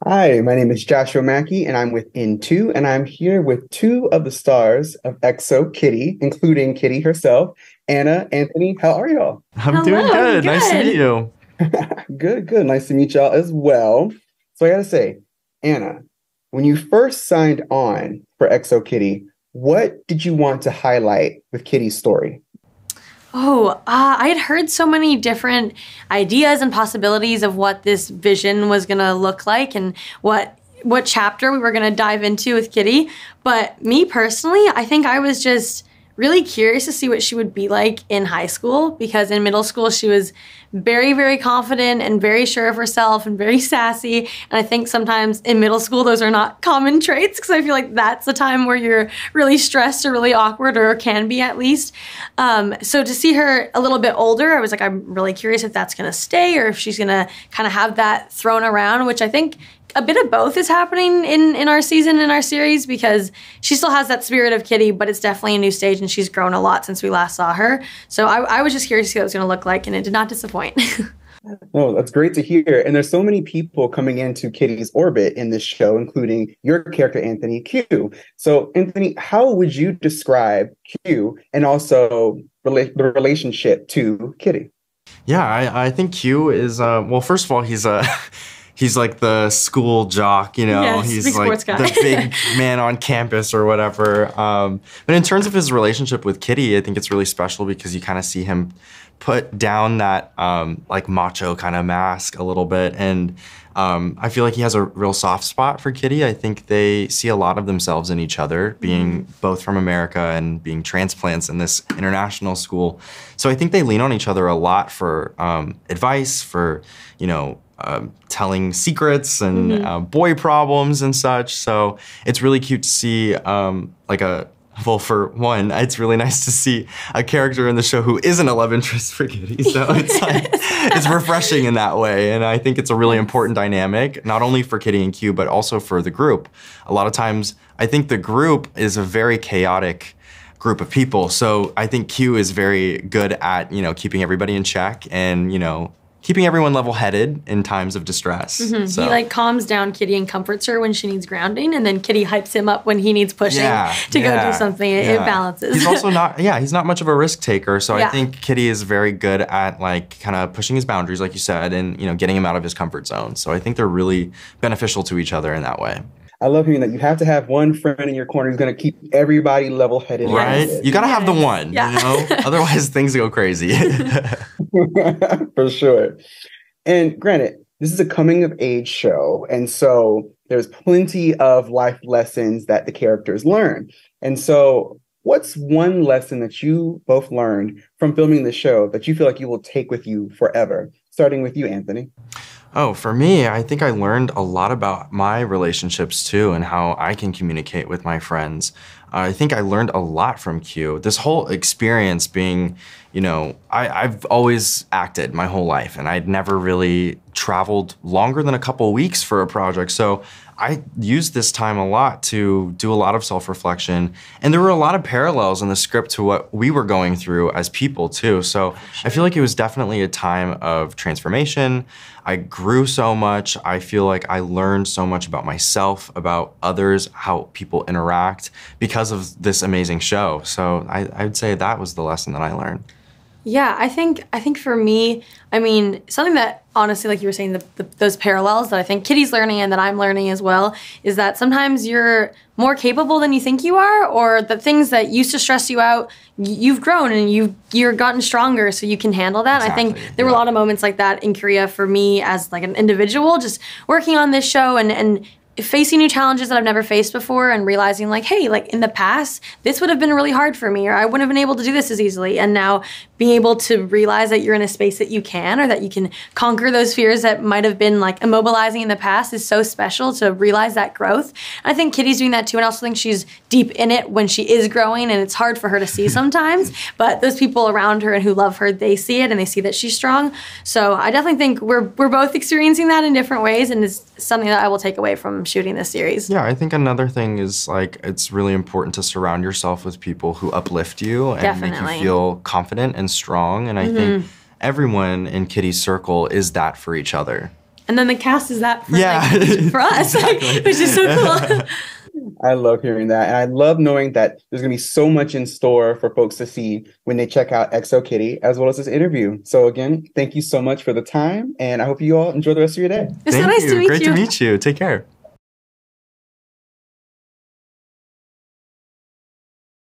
Hi, my name is Joshua Mackey, and I'm with N2, and I'm here with two of the stars of EXO Kitty, including Kitty herself, Anna, Anthony. How are y'all? I'm Hello, doing I'm good. Nice to meet good. you. Good, good. Nice to meet y'all as well. So I gotta say, Anna, when you first signed on for EXO Kitty, what did you want to highlight with Kitty's story? I had heard so many different ideas and possibilities of what this vision was gonna look like and what chapter we were gonna dive into with Kitty. But me personally, I think I was just really curious to see what she would be like in high school because in middle school she was very, very confident and very sure of herself and very sassy. And I think sometimes in middle school those are not common traits because I feel like that's the time where you're really stressed or really awkward or can be at least. So to see her a little bit older, I was like, I'm really curious if that's gonna stay or if she's gonna kind of have that thrown around, which I think a bit of both is happening in our season, in our series, because she still has that spirit of Kitty, but it's definitely a new stage and she's grown a lot since we last saw her. So I was just curious to see what it was going to look like, and it did not disappoint. Oh, that's great to hear. And there's so many people coming into Kitty's orbit in this show, including your character, Anthony Q. So, Anthony, how would you describe Q and also the relationship to Kitty? Yeah, I think Q is well, first of all, he's he's like the school jock, you know. Yes, He's big like sports guy. the big man on campus or whatever. But in terms of his relationship with Kitty, I think it's really special because you kind of see him put down that like macho kind of mask a little bit. And I feel like he has a real soft spot for Kitty. I think they see a lot of themselves in each other, being both from America and being transplants in this international school. So I think they lean on each other a lot for advice, for, you know, telling secrets and boy problems and such. So it's really cute to see well, for one, it's really nice to see a character in the show who isn't a love interest for Kitty. So it's like, it's refreshing in that way. And I think it's a really important dynamic, not only for Kitty and Q, but also for the group. A lot of times, I think the group is a very chaotic group of people. So I think Q is very good at, you know, keeping everybody in check and, you know, keeping everyone level-headed in times of distress. So. He like calms down Kitty and comforts her when she needs grounding, and then Kitty hypes him up when he needs pushing to go do something. It balances. He's also not, he's not much of a risk taker. So I Yeah. think Kitty is very good at like kind of pushing his boundaries, like you said, and you know, getting him out of his comfort zone. So I think they're really beneficial to each other in that way. I love hearing that you have to have one friend in your corner who's going to keep everybody level-headed. Right? You gotta have the one, Yeah. you know? Otherwise things go crazy. For sure. And granted, this is a coming of age show. And so there's plenty of life lessons that the characters learn. And so, what's one lesson that you both learned from filming the show that you feel like you will take with you forever? Starting with you, Anthony. Oh, for me, I think I learned a lot about my relationships too and how I can communicate with my friends. I think I learned a lot from Q. This whole experience being, you know, I've always acted my whole life and I'd never really traveled longer than a couple of weeks for a project. So I used this time a lot to do a lot of self-reflection. And there were a lot of parallels in the script to what we were going through as people too. So I feel like it was definitely a time of transformation. I grew so much. I feel like I learned so much about myself, about others, how people interact because of this amazing show. So I would say that was the lesson that I learned. Yeah, I think for me, I mean, something that honestly, like you were saying, those parallels that I think Kitty's learning and that I'm learning as well, is that sometimes you're more capable than you think you are, or the things that used to stress you out, you've grown and you're gotten stronger, so you can handle that. Exactly, I think there were a lot of moments like that in Korea for me as like an individual, just working on this show and facing new challenges that I've never faced before and realizing like, hey, like in the past, this would have been really hard for me or I wouldn't have been able to do this as easily. And now being able to realize that you're in a space that you can or that you can conquer those fears that might have been like immobilizing in the past is so special to realize that growth. And I think Kitty's doing that too. And I also think she's deep in it when she is growing and it's hard for her to see sometimes, but those people around her and who love her, they see it and they see that she's strong. So I definitely think we're both experiencing that in different ways and it's something that I will take away from shooting this series. Yeah, I think another thing is like it's really important to surround yourself with people who uplift you and make you feel confident and strong. And I think everyone in Kitty's circle is that for each other. And then the cast is that for, Yeah. for us, Exactly. which is so cool. I love hearing that. And I love knowing that there's going to be so much in store for folks to see when they check out XO Kitty, as well as this interview. So again, thank you so much for the time. And I hope you all enjoy the rest of your day. It's so nice to meet Great you. to meet you. Take care.